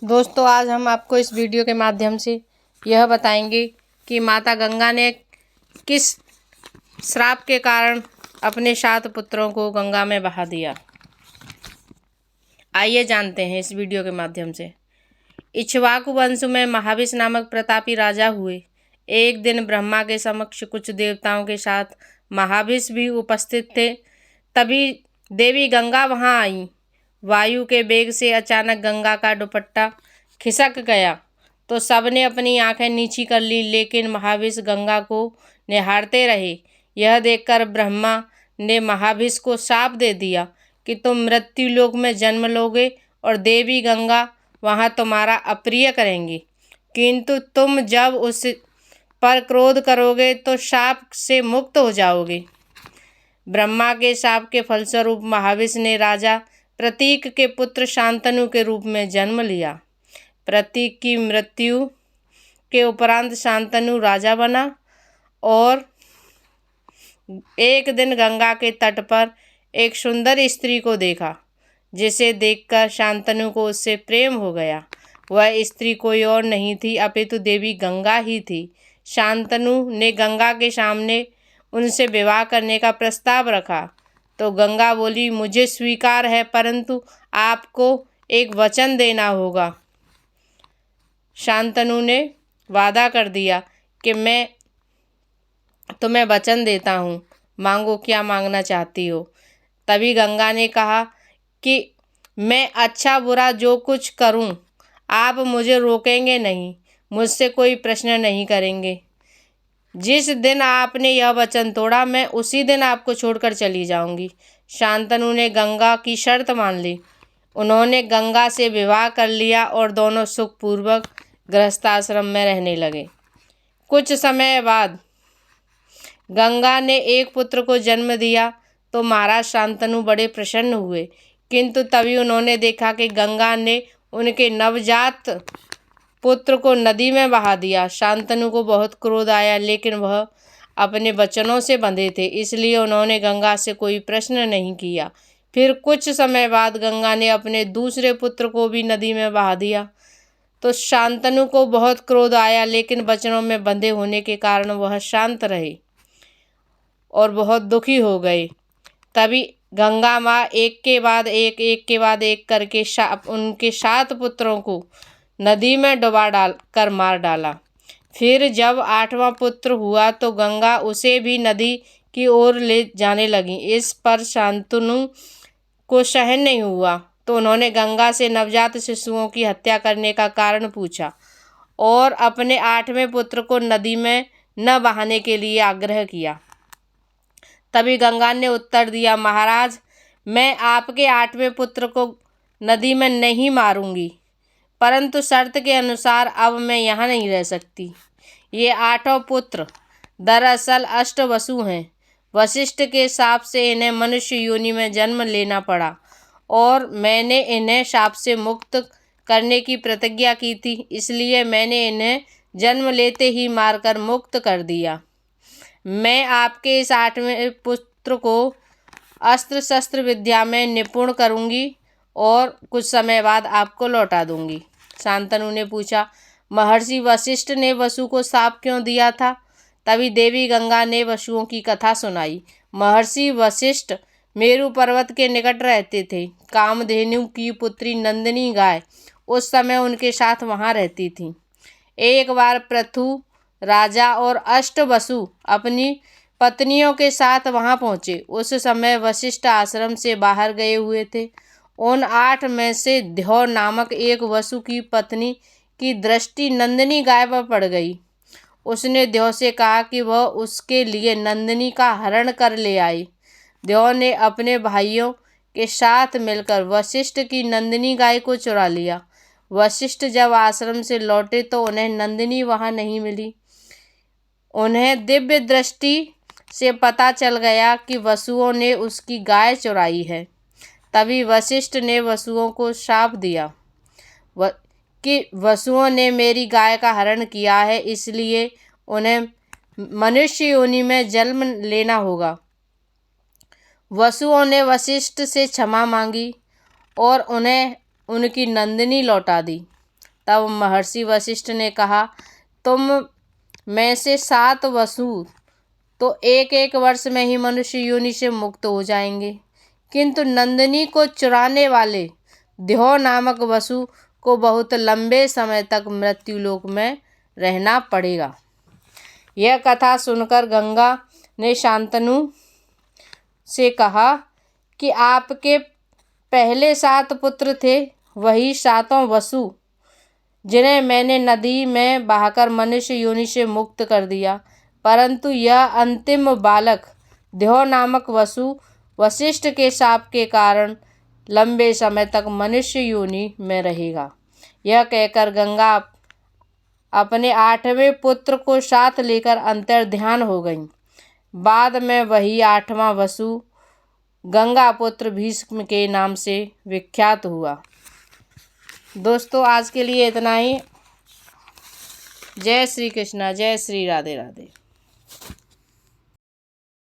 दोस्तों, आज हम आपको इस वीडियो के माध्यम से यह बताएंगे कि माता गंगा ने किस श्राप के कारण अपने 7 पुत्रों को गंगा में बहा दिया। आइए जानते हैं इस वीडियो के माध्यम से। इक्ष्वाकु वंश में महाविष नामक प्रतापी राजा हुए। एक दिन ब्रह्मा के समक्ष कुछ देवताओं के साथ महाविष भी उपस्थित थे। तभी देवी गंगा वहां आई। वायु के वेग से अचानक गंगा का दुपट्टा खिसक गया तो सबने अपनी आंखें नीची कर ली, लेकिन महाविष गंगा को निहारते रहे। यह देखकर ब्रह्मा ने महाविष को शाप दे दिया कि तुम मृत्यु लोक में जन्म लोगे और देवी गंगा वहां तुम्हारा अप्रिय करेंगी, किंतु तुम जब उस पर क्रोध करोगे तो शाप से मुक्त हो जाओगे। ब्रह्मा के शाप के फलस्वरूप महाविष ने राजा प्रतीक के पुत्र शांतनु के रूप में जन्म लिया। प्रतीक की मृत्यु के उपरांत शांतनु राजा बना और एक दिन गंगा के तट पर एक सुंदर स्त्री को देखा, जिसे देखकर शांतनु को उससे प्रेम हो गया। वह स्त्री कोई और नहीं थी अपितु देवी गंगा ही थी। शांतनु ने गंगा के सामने उनसे विवाह करने का प्रस्ताव रखा तो गंगा बोली, मुझे स्वीकार है, परंतु आपको एक वचन देना होगा। शांतनु ने वादा कर दिया कि मैं तुम्हें वचन देता हूँ, मांगो, क्या मांगना चाहती हो। तभी गंगा ने कहा कि मैं अच्छा बुरा जो कुछ करूं, आप मुझे रोकेंगे नहीं, मुझसे कोई प्रश्न नहीं करेंगे। जिस दिन आपने यह वचन तोड़ा, मैं उसी दिन आपको छोड़कर चली जाऊंगी। शांतनु ने गंगा की शर्त मान ली। उन्होंने गंगा से विवाह कर लिया और दोनों सुखपूर्वक गृहस्थाश्रम में रहने लगे। कुछ समय बाद गंगा ने एक पुत्र को जन्म दिया तो महाराज शांतनु बड़े प्रसन्न हुए, किंतु तभी उन्होंने देखा कि गंगा ने उनके नवजात पुत्र को नदी में बहा दिया। शांतनु को बहुत क्रोध आया, लेकिन वह अपने वचनों से बंधे थे, इसलिए उन्होंने गंगा से कोई प्रश्न नहीं किया। फिर कुछ समय बाद गंगा ने अपने दूसरे पुत्र को भी नदी में बहा दिया तो शांतनु को बहुत क्रोध आया, लेकिन वचनों में बंधे होने के कारण वह शांत रहे और बहुत दुखी हो गए। तभी गंगा माँ एक के बाद एक करके उनके 7 पुत्रों को नदी में डुबा कर मार डाला। फिर जब 8वां पुत्र हुआ तो गंगा उसे भी नदी की ओर ले जाने लगी। इस पर शांतनु को सहन नहीं हुआ तो उन्होंने गंगा से नवजात शिशुओं की हत्या करने का कारण पूछा और अपने 8वें पुत्र को नदी में न बहाने के लिए आग्रह किया। तभी गंगा ने उत्तर दिया, महाराज, मैं आपके 8वें पुत्र को नदी में नहीं मारूंगी, परंतु शर्त के अनुसार अब मैं यहाँ नहीं रह सकती। ये 8 पुत्र दरअसल अष्टवसु हैं। वशिष्ठ के शाप से इन्हें मनुष्य योनि में जन्म लेना पड़ा और मैंने इन्हें शाप से मुक्त करने की प्रतिज्ञा की थी, इसलिए मैंने इन्हें जन्म लेते ही मारकर मुक्त कर दिया। मैं आपके इस 8वें पुत्र को अस्त्र शस्त्र विद्या में निपुण करूंगी और कुछ समय बाद आपको लौटा दूंगी। शांतनु ने पूछा, महर्षि वशिष्ठ ने वसु को शाप क्यों दिया था? तभी देवी गंगा ने वसुओं की कथा सुनाई। महर्षि वशिष्ठ मेरु पर्वत के निकट रहते थे। कामधेनु की पुत्री नंदिनी गाय उस समय उनके साथ वहां रहती थी। एक बार पृथु राजा और अष्टवसु अपनी पत्नियों के साथ वहां पहुंचे। उस समय वशिष्ठ आश्रम से बाहर गए हुए थे। उन 8 में से द्यौ नामक एक वसु की पत्नी की दृष्टि नंदिनी गाय पर पड़ गई। उसने द्यौ से कहा कि वह उसके लिए नंदिनी का हरण कर ले आए। द्यौ ने अपने भाइयों के साथ मिलकर वशिष्ठ की नंदिनी गाय को चुरा लिया। वशिष्ठ जब आश्रम से लौटे तो उन्हें नंदिनी वहां नहीं मिली। उन्हें दिव्य दृष्टि से पता चल गया कि वसुओं ने उसकी गाय चुराई है। तभी वशिष्ठ ने वसुओं को शाप दिया कि वसुओं ने मेरी गाय का हरण किया है, इसलिए उन्हें मनुष्य योनि में जन्म लेना होगा। वसुओं ने वशिष्ठ से क्षमा मांगी और उन्हें उनकी नंदिनी लौटा दी। तब महर्षि वशिष्ठ ने कहा, तुम में से 7 वसु तो 1-1 वर्ष में ही मनुष्य योनि से मुक्त हो जाएंगे, किंतु नंदिनी को चुराने वाले द्यौ नामक वसु को बहुत लंबे समय तक मृत्युलोक में रहना पड़ेगा। यह कथा सुनकर गंगा ने शांतनु से कहा कि आपके पहले 7 पुत्र थे, वही 7 वसु जिन्हें मैंने नदी में बहाकर मनुष्य योनि से मुक्त कर दिया, परंतु यह अंतिम बालक द्यौ नामक वसु वशिष्ठ के शाप के कारण लंबे समय तक मनुष्य योनि में रहेगा। यह कहकर गंगा अपने 8वें पुत्र को साथ लेकर अंतर्ध्यान हो गई। बाद में वही 8वां वसु गंगा पुत्र भीष्म के नाम से विख्यात हुआ। दोस्तों, आज के लिए इतना ही। जय श्री कृष्णा, जय श्री राधे राधे।